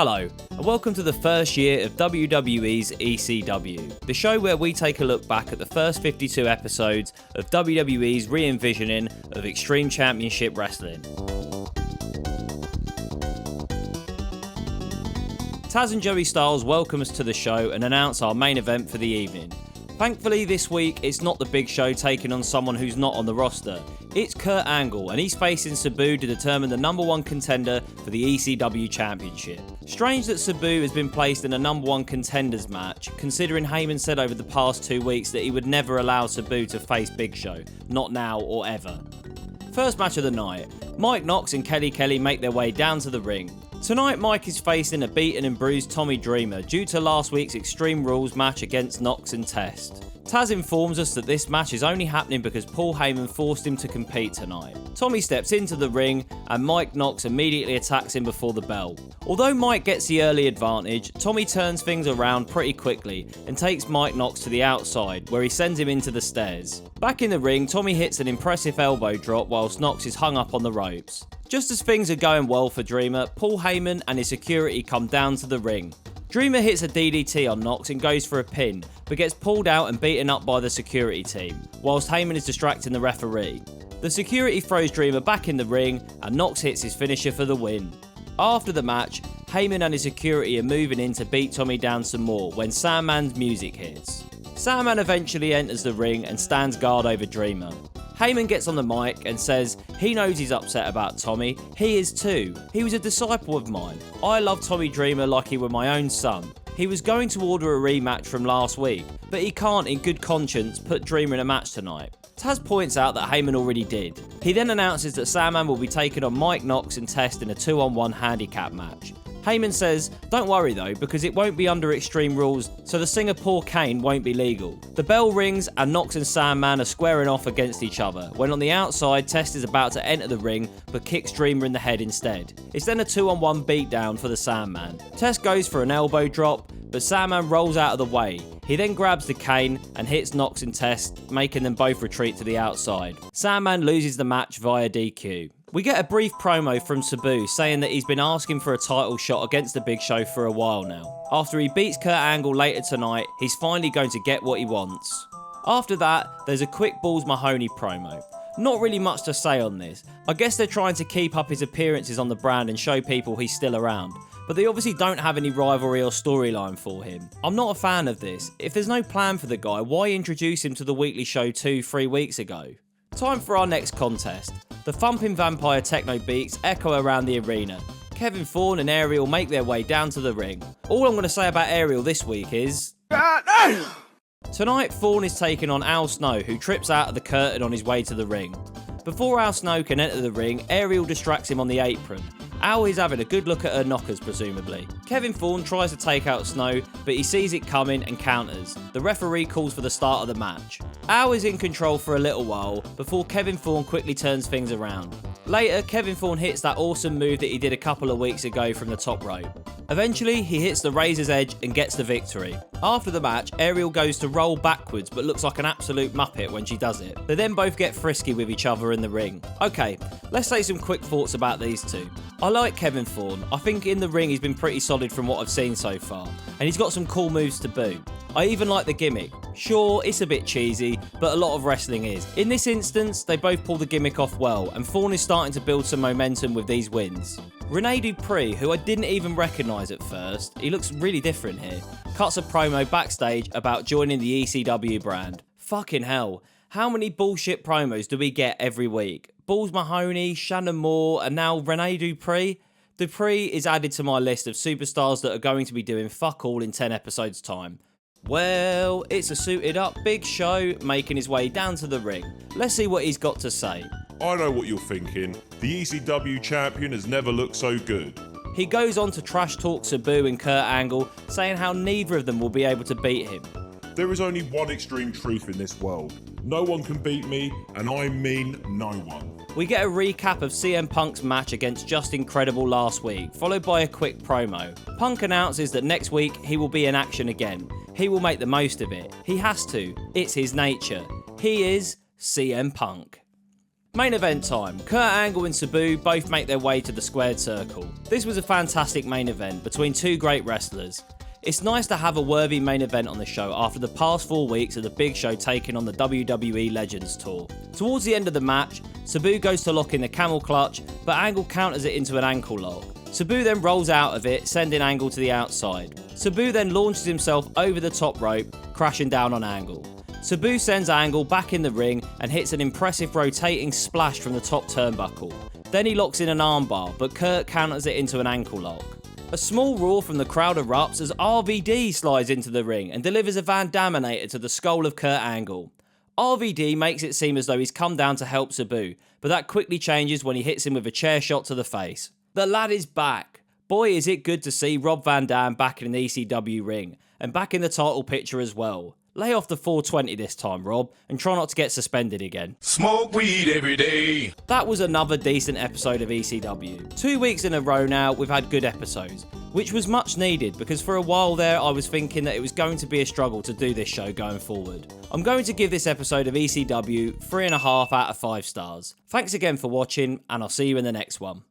Hello, and welcome to the first year of WWE's ECW, the show where we take a look back at the first 52 episodes of WWE's re-envisioning of Extreme Championship Wrestling. Taz and Joey Styles welcome us to the show and announce our main event for the evening. Thankfully this week it's not the Big Show taking on someone who's not on the roster. It's Kurt Angle and he's facing Sabu to determine the number one contender for the ECW Championship. Strange that Sabu has been placed in a number one contenders match, considering Heyman said over the past 2 weeks that he would never allow Sabu to face Big Show, not now or ever. First match of the night, Mike Knox and Kelly make their way down to the ring. Tonight Mike is facing a beaten and bruised Tommy Dreamer due to last week's Extreme Rules match against Knox and Test. Taz informs us that this match is only happening because Paul Heyman forced him to compete tonight. Tommy steps into the ring and Mike Knox immediately attacks him before the bell. Although Mike gets the early advantage, Tommy turns things around pretty quickly and takes Mike Knox to the outside where he sends him into the stairs. Back in the ring, Tommy hits an impressive elbow drop whilst Knox is hung up on the ropes. Just as things are going well for Dreamer, Paul Heyman and his security come down to the ring. Dreamer hits a DDT on Knox and goes for a pin, but gets pulled out and beaten up by the security team, whilst Heyman is distracting the referee. The security throws Dreamer back in the ring and Knox hits his finisher for the win. After the match, Heyman and his security are moving in to beat Tommy down some more when Sandman's music hits. Sandman eventually enters the ring and stands guard over Dreamer. Heyman gets on the mic and says he knows he's upset about Tommy. He is too. He was a disciple of mine. I love Tommy Dreamer like he were my own son. He was going to order a rematch from last week, but he can't in good conscience put Dreamer in a match tonight. Taz points out that Heyman already did. He then announces that Sandman will be taking on Mike Knox and Test in a 2-on-1 handicap match. Heyman says, don't worry though, because it won't be under Extreme Rules, so the Singapore cane won't be legal. The bell rings and Knox and Sandman are squaring off against each other, when on the outside Test is about to enter the ring, but kicks Dreamer in the head instead. It's then a 2-on-1 beatdown for the Sandman. Test goes for an elbow drop, but Sandman rolls out of the way. He then grabs the cane and hits Knox and Test, making them both retreat to the outside. Sandman loses the match via DQ. We get a brief promo from Sabu saying that he's been asking for a title shot against the Big Show for a while now. After he beats Kurt Angle later tonight, he's finally going to get what he wants. After that, there's a quick Balls Mahoney promo. Not really much to say on this. I guess they're trying to keep up his appearances on the brand and show people he's still around. But they obviously don't have any rivalry or storyline for him. I'm not a fan of this. If there's no plan for the guy, why introduce him to the weekly show 2-3 weeks ago? Time for our next contest. The thumping vampire techno beats echo around the arena. Kevin Thorn and Ariel make their way down to the ring. All I'm going to say about Ariel this week is... Tonight, Thorn is taking on Al Snow, who trips out of the curtain on his way to the ring. Before Al Snow can enter the ring, Ariel distracts him on the apron. Al is having a good look at her knockers, presumably. Kevin Thorn tries to take out Snow, but he sees it coming and counters. The referee calls for the start of the match. Al is in control for a little while, before Kevin Thorn quickly turns things around. Later, Kevin Thorn hits that awesome move that he did a couple of weeks ago from the top rope. Eventually, he hits the Razor's Edge and gets the victory. After the match, Ariel goes to roll backwards but looks like an absolute muppet when she does it. They then both get frisky with each other in the ring. Okay, let's say some quick thoughts about these two. I like Kevin Thorn. I think in the ring he's been pretty solid from what I've seen so far, and he's got some cool moves to boot. I even like the gimmick. Sure, it's a bit cheesy, but a lot of wrestling is. In this instance, they both pull the gimmick off well, and Thorn is starting to build some momentum with these wins. Rene Dupree, who I didn't even recognise at first, he looks really different here, cuts a promo backstage about joining the ECW brand. Fucking hell, how many bullshit promos do we get every week? Balls Mahoney, Shannon Moore, and now Rene Dupree? Dupree is added to my list of superstars that are going to be doing fuck all in 10 episodes time. Well, it's a suited up Big Show making his way down to the ring. Let's see what he's got to say. I know what you're thinking. The ECW champion has never looked so good. He goes on to trash talk Sabu and Kurt Angle, saying how neither of them will be able to beat him. There is only one extreme truth in this world. No one can beat me, and I mean no one. We get a recap of CM Punk's match against Just Incredible last week, followed by a quick promo. Punk announces that next week he will be in action again. He will make the most of it. He has to. It's his nature. He is CM Punk. Main event time. Kurt Angle and Sabu both make their way to the squared circle. This was a fantastic main event between two great wrestlers. It's nice to have a worthy main event on the show after the past 4 weeks of the Big Show taking on the WWE Legends Tour. Towards the end of the match, Sabu goes to lock in the camel clutch, but Angle counters it into an ankle lock. Sabu then rolls out of it, sending Angle to the outside. Sabu then launches himself over the top rope, crashing down on Angle. Sabu sends Angle back in the ring and hits an impressive rotating splash from the top turnbuckle. Then he locks in an armbar, but Kurt counters it into an ankle lock. A small roar from the crowd erupts as RVD slides into the ring and delivers a Van Daminator to the skull of Kurt Angle. RVD makes it seem as though he's come down to help Sabu, but that quickly changes when he hits him with a chair shot to the face. The lad is back. Boy, is it good to see Rob Van Dam back in an ECW ring, and back in the title picture as well. Lay off the 420 this time, Rob, and try not to get suspended again. Smoke weed every day. That was another decent episode of ECW. 2 weeks in a row now, we've had good episodes, which was much needed because for a while there I was thinking that it was going to be a struggle to do this show going forward. I'm going to give this episode of ECW 3.5 out of 5 stars. Thanks again for watching, and I'll see you in the next one.